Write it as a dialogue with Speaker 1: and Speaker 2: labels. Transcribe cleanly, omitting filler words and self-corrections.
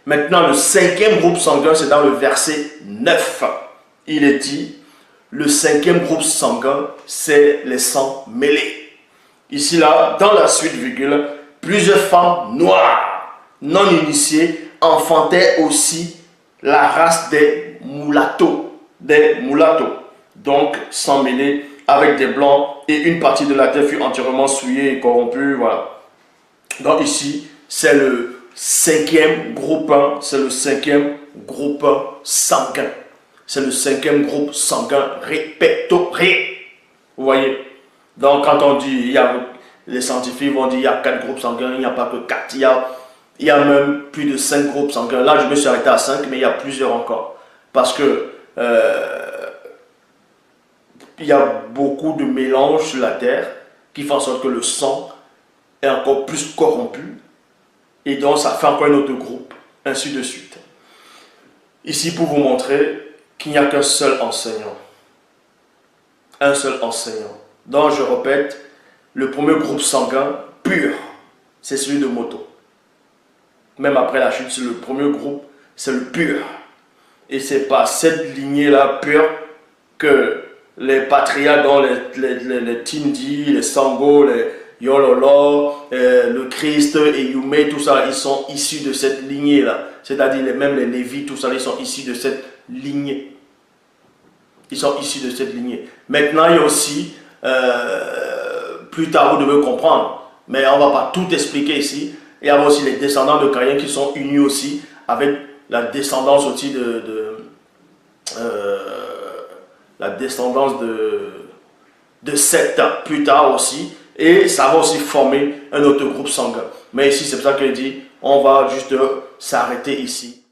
Speaker 1: Maintenant, le cinquième groupe sanguin, c'est dans le verset 9. Il est dit, le cinquième groupe sanguin, c'est les sangs mêlés. Ici, là, dans la suite, virgule, plusieurs femmes noires, non initiées, enfantaient aussi la race des mulattos. Donc, sang mêlé avec des blancs, et une partie de la terre fut entièrement souillée et corrompue. Voilà. Donc ici, c'est le cinquième groupe, c'est le cinquième groupe sanguin. C'est le cinquième groupe sanguin répertorié. Vous voyez? Donc quand on dit, les scientifiques vont dire il y a 4 groupes sanguins, il n'y a pas que 4, il y a même plus de 5 groupes sanguins. Là, je me suis arrêté à 5, mais il y a plusieurs encore. Parce que il y a beaucoup de mélanges sur la terre qui font en sorte que le sang est encore plus corrompu. Et donc, ça fait encore un autre groupe, ainsi de suite. Ici, pour vous montrer qu'il n'y a qu'un seul enseignant. Un seul enseignant. Donc, je répète, le premier groupe sanguin pur, c'est celui de Moto. Même après la chute, c'est le premier groupe, c'est le pur. Et c'est par cette lignée-là pure que les patriarches, dont les Tindi, les Sango, les Yololo, le Christ et Yume, tout ça, ils sont issus de cette lignée-là. C'est-à-dire même les Lévis, tout ça, ils sont issus de cette lignée. Ils sont issus de cette lignée. Maintenant, il y a aussi, plus tard vous devez comprendre, mais on ne va pas tout expliquer ici. Il y a aussi les descendants de Caïn qui sont unis aussi avec la descendance aussi la descendance de Seth plus tard aussi, et ça va aussi former un autre groupe sanguin. Mais ici, c'est pour ça qu'il dit, on va juste s'arrêter ici.